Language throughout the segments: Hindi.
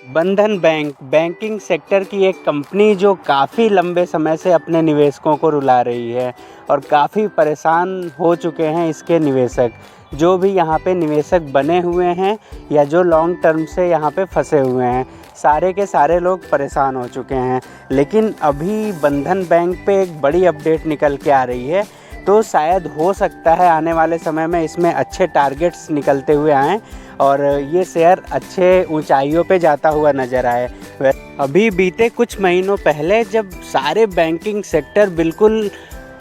बंधन बैंक बैंकिंग सेक्टर की एक कंपनी जो काफ़ी लंबे समय से अपने निवेशकों को रुला रही है और काफ़ी परेशान हो चुके हैं इसके निवेशक। जो भी यहाँ पे निवेशक बने हुए हैं या जो लॉन्ग टर्म से यहाँ पे फंसे हुए हैं, सारे के सारे लोग परेशान हो चुके हैं। लेकिन अभी बंधन बैंक पे एक बड़ी अपडेट निकल के आ रही है, तो शायद हो सकता है आने वाले समय में इसमें अच्छे टारगेट्स निकलते हुए आएँ और ये शेयर अच्छे ऊंचाइयों पे जाता हुआ नज़र आए। अभी बीते कुछ महीनों पहले जब सारे बैंकिंग सेक्टर बिल्कुल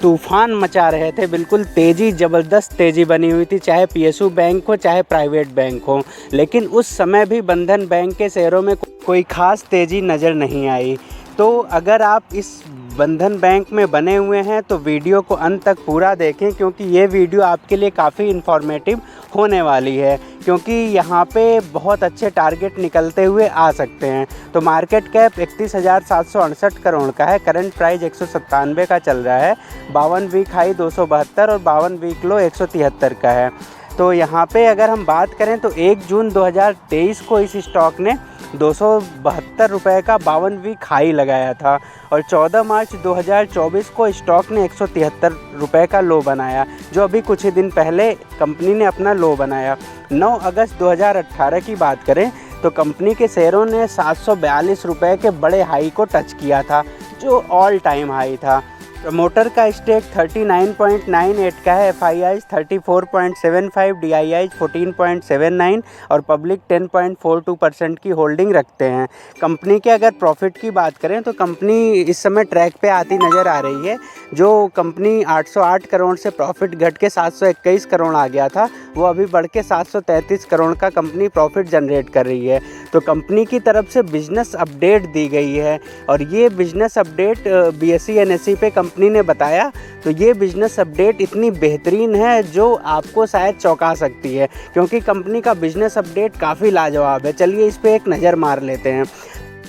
तूफ़ान मचा रहे थे, बिल्कुल तेज़ी, ज़बरदस्त तेज़ी बनी हुई थी, चाहे पीएसयू बैंक हो चाहे प्राइवेट बैंक हो, लेकिन उस समय भी बंधन बैंक के शेयरों में कोई ख़ास तेज़ी नज़र नहीं आई। तो अगर आप इस बंधन बैंक में बने हुए हैं तो वीडियो को अंत तक पूरा देखें, क्योंकि ये वीडियो आपके लिए काफ़ी इन्फॉर्मेटिव होने वाली है, क्योंकि यहाँ पे बहुत अच्छे टारगेट निकलते हुए आ सकते हैं। तो मार्केट कैप 31,768 करोड़ का है, करंट प्राइस 197 का चल रहा है, 52 वीक हाई 272 और 52 वीक लो 173 का है। तो यहाँ पे अगर हम बात करें तो 1 जून 2023 को इस स्टॉक ने 272 रुपये का 52 वीक हाई लगाया था और 14 मार्च 2024 को स्टॉक ने 173 रुपये का लो बनाया, जो अभी कुछ ही दिन पहले कंपनी ने अपना लो बनाया। 9 अगस्त 2018 की बात करें तो कंपनी के शेयरों ने 742 रुपये के बड़े हाई को टच किया था, जो ऑल टाइम हाई था। प्रमोटर का स्टेक 39.98 का है, FIIs 34.75, DIIs 14.79 और पब्लिक 10.42% की होल्डिंग रखते हैं। कंपनी के अगर प्रॉफिट की बात करें तो कंपनी इस समय ट्रैक पे आती नज़र आ रही है। जो कंपनी 808 करोड़ से प्रॉफिट घट के 721 करोड़ आ गया था, वो अभी बढ़ के 733 करोड़ का कंपनी प्रॉफिट जनरेट कर रही है। तो कंपनी की तरफ से बिजनेस अपडेट दी गई है और ये बिजनेस अपडेट BSE NSE पे कंपनी ने बताया। तो ये बिजनेस अपडेट इतनी बेहतरीन है जो आपको शायद चौंका सकती है, क्योंकि कंपनी का बिजनेस अपडेट काफ़ी लाजवाब है। चलिए इस पे एक नज़र मार लेते हैं।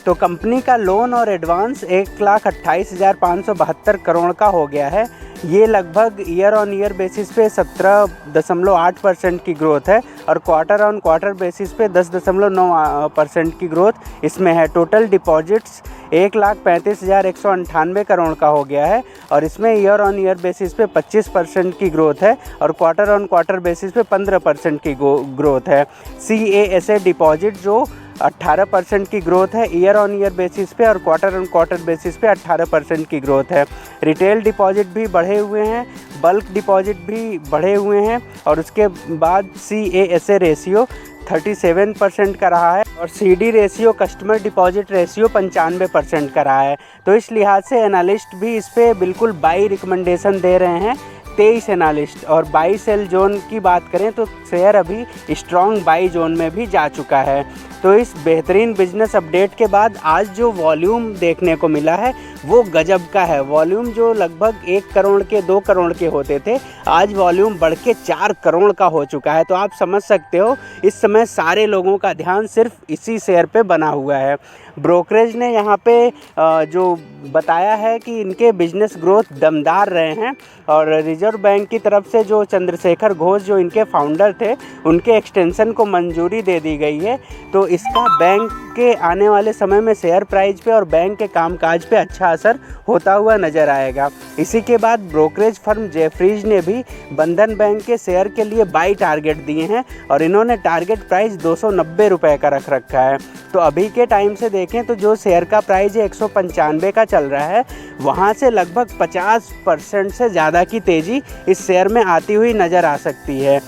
तो कंपनी का लोन और एडवांस 1,28,572 करोड़ का हो गया है। ये लगभग ईयर ऑन ईयर बेसिस पे 17.8% की ग्रोथ है और क्वार्टर ऑन क्वार्टर बेसिस पे 10.9% की ग्रोथ इसमें है। टोटल डिपॉजिट्स 1,35,198 करोड़ का हो गया है और इसमें ईयर ऑन ईयर बेसिस पे 25% की ग्रोथ है और क्वार्टर ऑन क्वार्टर बेसिस पे 15% की ग्रोथ है। CASA डिपॉजिट जो 18% की ग्रोथ है ईयर ऑन ईयर बेसिस पे और क्वार्टर ऑन क्वार्टर बेसिस पे 18% की ग्रोथ है। रिटेल डिपॉजिट भी बढ़े हुए हैं, बल्क डिपॉजिट भी बढ़े हुए हैं और उसके बाद CASA रेशियो 37% का रहा है और CD ratio, customer deposit ratio 95% का रहा है। तो इस लिहाज से एनालिस्ट भी इस पर बिल्कुल बाई रिकमेंडेशन दे रहे हैं, 23 एनालिस्ट। और बाई सेल जोन की बात करें तो शेयर अभी स्ट्रॉन्ग बाई जोन में भी जा चुका है। तो इस बेहतरीन बिजनेस अपडेट के बाद आज जो वॉल्यूम देखने को मिला है वो गजब का है। वॉल्यूम जो लगभग 1 करोड़ के 2 करोड़ के होते थे, आज वॉल्यूम बढ़ के 4 करोड़ का हो चुका है। तो आप समझ सकते हो इस समय सारे लोगों का ध्यान सिर्फ इसी शेयर पे बना हुआ है। ब्रोकरेज ने यहाँ पे जो बताया है कि इनके बिजनेस ग्रोथ दमदार रहे हैं और रिजर्व बैंक की तरफ से जो चंद्रशेखर घोष जो इनके फाउंडर थे, उनके एक्सटेंशन को मंजूरी दे दी गई है। तो इसका बैंक के आने वाले समय में शेयर प्राइस पे और बैंक के कामकाज पे अच्छा असर होता हुआ नज़र आएगा। इसी के बाद ब्रोकरेज फर्म जेफरीज ने भी बंधन बैंक के शेयर के लिए बाई टारगेट दिए हैं और इन्होंने टारगेट प्राइस 290 रुपये का रख रखा है। तो अभी के टाइम से देखें तो जो शेयर का प्राइस 195 का चल रहा है, वहाँ से लगभग 50% से ज़्यादा की तेज़ी इस शेयर में आती हुई नज़र आ सकती है।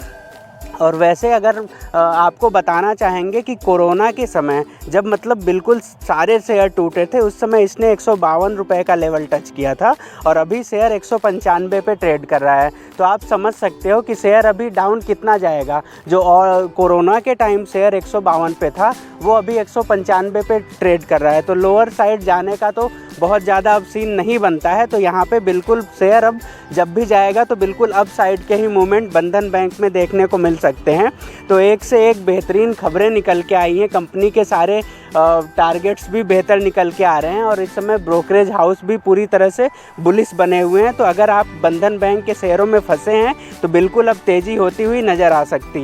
और वैसे अगर आपको बताना चाहेंगे कि कोरोना के समय जब मतलब बिल्कुल सारे शेयर टूटे थे, उस समय इसने 152 रुपये का लेवल टच किया था और अभी शेयर 195 पे ट्रेड कर रहा है। तो आप समझ सकते हो कि शेयर अभी डाउन कितना जाएगा। जो और कोरोना के टाइम शेयर 152 पे था, वो अभी 195 पे ट्रेड कर रहा है। तो लोअर साइड जाने का तो बहुत ज़्यादा अब सीन नहीं बनता है। तो यहाँ पे बिल्कुल शेयर अब जब भी जाएगा तो बिल्कुल अप साइड के ही मूवमेंट बंधन बैंक में देखने को मिल सकते हैं। तो एक से एक बेहतरीन खबरें निकल के आई हैं, कंपनी के सारे टारगेट्स भी बेहतर निकल के आ रहे हैं और इस समय ब्रोकरेज हाउस भी पूरी तरह से बुलिश बने हुए हैं। तो अगर आप बंधन बैंक के शेयरों में फंसे हैं तो बिल्कुल अब तेज़ी होती हुई नज़र आ सकती है।